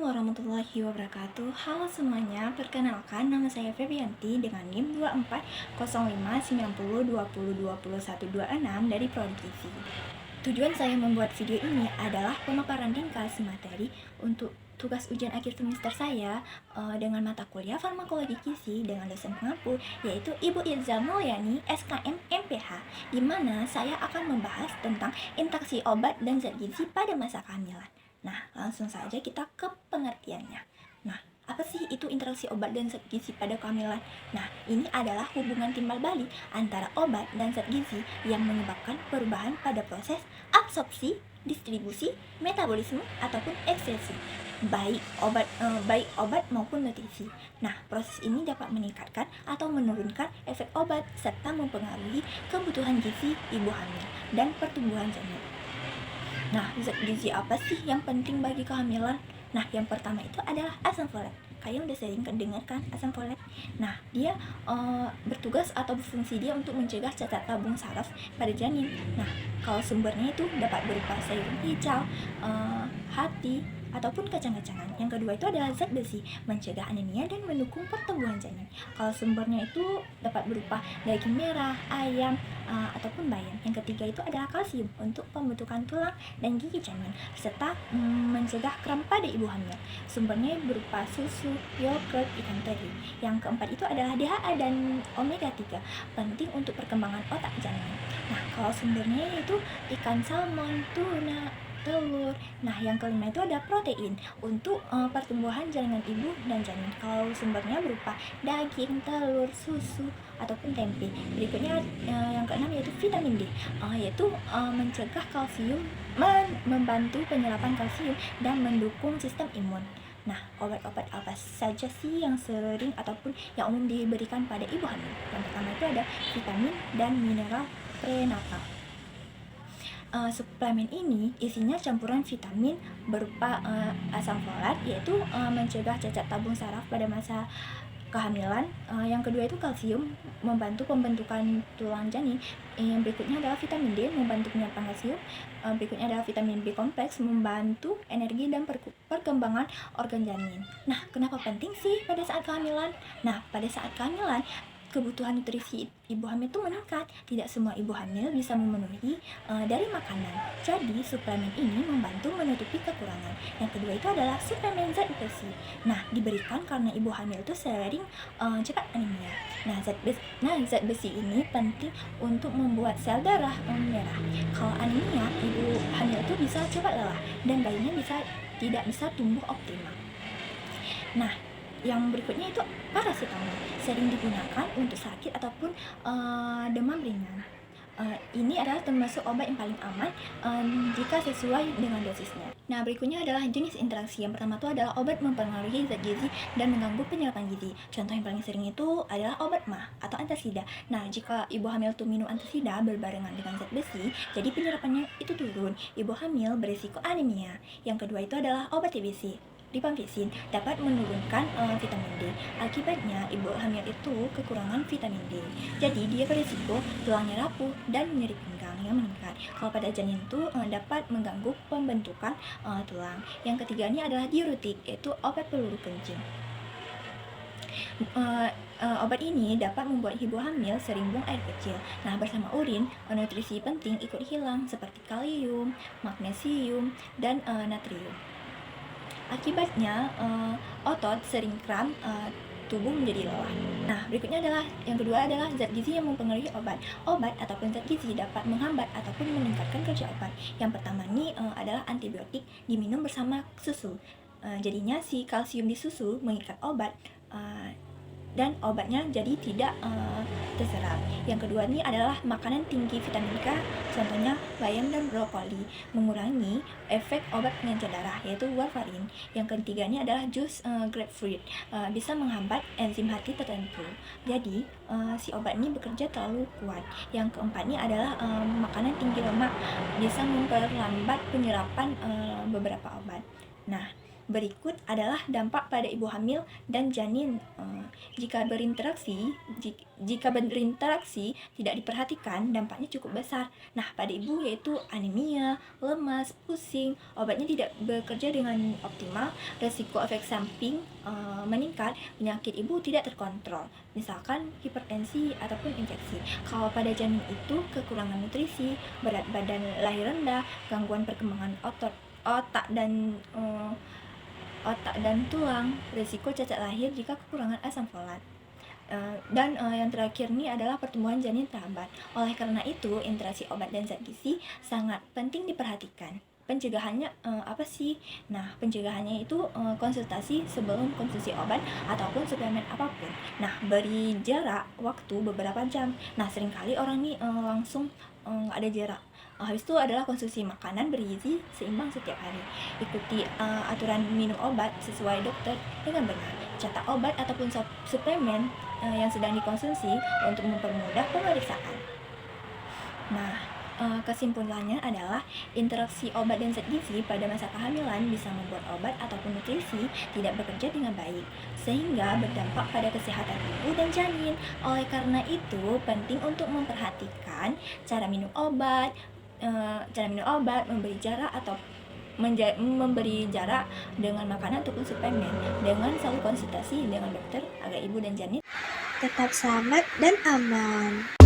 warahmatullahi wabarakatuh. Halo semuanya, perkenalkan nama saya Febrianti dengan NIM 24059020202126 dari Prodi Gizi. Tujuan saya membuat video ini adalah pemaparan ringkas materi untuk tugas ujian akhir semester saya dengan mata kuliah farmakologi gizi dengan dosen pengampu yaitu Ibu Ilza Mulyani SKM MPH, di mana saya akan membahas tentang interaksi obat dan zat gizi pada masa kehamilan. Nah, langsung saja kita ke pengertiannya. Nah, apa sih itu interaksi obat dan zat gizi pada kehamilan? Nah, ini adalah hubungan timbal balik antara obat dan zat gizi yang menyebabkan perubahan pada proses absorpsi, distribusi, metabolisme, ataupun ekskresi, baik obat maupun nutrisi. Nah, proses ini dapat meningkatkan atau menurunkan efek obat serta mempengaruhi kebutuhan gizi ibu hamil dan pertumbuhan janin. Nah, zat gizi apa sih yang penting bagi kehamilan? Nah, yang pertama itu adalah asam folat. Kalian udah sering dengarkan asam folat? Nah, dia bertugas atau berfungsi dia untuk mencegah cacat tabung saraf pada janin. Nah, kalau sumbernya itu dapat berupa sayur hijau, hati, ataupun kacang-kacangan. Yang kedua itu adalah zat besi, mencegah anemia dan mendukung pertumbuhan janin. Kalau sumbernya itu dapat berupa daging merah, ayam, ataupun bayam. Yang ketiga itu adalah kalsium untuk pembentukan tulang dan gigi janin, serta mencegah kram pada ibu hamil. Sumbernya berupa susu, yogurt, ikan teri. Yang keempat itu adalah DHA dan omega 3, penting untuk perkembangan otak janin. Nah, kalau sumbernya itu ikan salmon, tuna, telur. Nah, yang kelima itu ada protein untuk pertumbuhan jaringan ibu dan janin. Kalau sumbernya berupa daging, telur, susu, ataupun tempe. Berikutnya yang keenam yaitu vitamin D, yaitu mencegah kalsium, membantu penyerapan kalsium dan mendukung sistem imun. Nah, obat-obat apa saja sih yang sering ataupun yang umum diberikan pada ibu hamil? Yang pertama itu ada vitamin dan mineral prenatal. Suplemen ini isinya campuran vitamin berupa asam folat, yaitu mencegah cacat tabung saraf pada masa kehamilan. Yang kedua itu kalsium, membantu pembentukan tulang janin. Yang berikutnya adalah vitamin D, membantu penyerapan kalsium. Berikutnya adalah vitamin B kompleks, membantu energi dan perkembangan organ janin. Nah, kenapa penting sih pada saat kehamilan? Nah, pada saat kehamilan kebutuhan nutrisi ibu hamil itu meningkat. Tidak semua ibu hamil bisa memenuhi dari makanan. Jadi suplemen ini membantu menutupi kekurangan. Yang kedua itu adalah suplemen zat besi. Nah, diberikan karena ibu hamil itu sering cepat anemia. Nah, zat besi ini penting untuk membuat sel darah merah. Kalau anemia, ibu hamil itu bisa cepat lelah dan bayinya tidak bisa tumbuh optimal. Nah, yang berikutnya itu paracetamol, sering digunakan untuk sakit ataupun demam ringan. Ini adalah termasuk obat yang paling aman jika sesuai dengan dosisnya. Nah, berikutnya adalah jenis interaksi. Yang pertama itu adalah obat mempengaruhi zat gizi dan mengganggu penyerapan gizi. Contoh yang paling sering itu adalah obat MAH atau antasida. Nah, jika ibu hamil itu minum antasida berbarengan dengan zat besi, jadi penyerapannya itu turun. Ibu hamil berisiko anemia. Yang kedua itu adalah obat TBC. Rifampicin dapat menurunkan vitamin D. Akibatnya ibu hamil itu kekurangan vitamin D. Jadi dia berisiko tulangnya rapuh dan nyeri pinggang yang meningkat. Kalau pada janin itu dapat mengganggu pembentukan tulang. Yang ketiga ini adalah diuretik, yaitu obat peluru kencing. Obat ini dapat membuat ibu hamil sering buang air kecil. Nah, bersama urin, nutrisi penting ikut hilang seperti kalium, magnesium, dan natrium. Akibatnya otot sering kram, tubuh menjadi lelah. Nah, berikutnya adalah yang kedua adalah zat gizi yang mempengaruhi obat. Obat ataupun zat gizi dapat menghambat ataupun meningkatkan kerja obat. Yang pertama ini adalah antibiotik diminum bersama susu. Jadinya si kalsium di susu mengikat obat dan obatnya jadi tidak terserap. Yang kedua ini adalah makanan tinggi vitamin K, contohnya bayam dan brokoli, mengurangi efek obat pengencer darah yaitu warfarin. Yang ketiga ini adalah jus grapefruit, bisa menghambat enzim hati tertentu. Jadi si obat ini bekerja terlalu kuat. Yang keempat ini adalah makanan tinggi lemak, bisa memperlambat penyerapan beberapa obat. Nah, Berikut adalah dampak pada ibu hamil dan janin. Jika berinteraksi tidak diperhatikan, dampaknya cukup besar. Nah, pada ibu yaitu anemia, lemas, pusing, obatnya tidak bekerja dengan optimal, resiko efek samping meningkat, penyakit ibu tidak terkontrol, misalkan hipertensi ataupun infeksi. Kalau pada janin itu kekurangan nutrisi, berat badan lahir rendah, gangguan perkembangan otak dan tulang, risiko cacat lahir jika kekurangan asam folat. Dan yang terakhir ini adalah pertumbuhan janin terhambat. Oleh karena itu, interaksi obat dan zat gizi sangat penting diperhatikan. Pencegahannya apa sih? Nah, pencegahannya itu konsultasi sebelum konsumsi obat ataupun suplemen apapun. Nah, beri jarak waktu beberapa jam. Nah, seringkali orang nih langsung nggak ada jarak. Habis itu adalah konsumsi makanan bergizi seimbang setiap hari. Ikuti aturan minum obat sesuai dokter dengan benar. Catat obat ataupun suplemen yang sedang dikonsumsi untuk mempermudah pemeriksaan. Nah, kesimpulannya adalah interaksi obat dan zat gizi pada masa kehamilan bisa membuat obat ataupun nutrisi tidak bekerja dengan baik, sehingga berdampak pada kesehatan ibu dan janin. Oleh karena itu, penting untuk memperhatikan cara minum obat, memberi jarak dengan makanan ataupun suplemen, dengan selalu konsultasi dengan dokter agar ibu dan janin tetap selamat dan aman.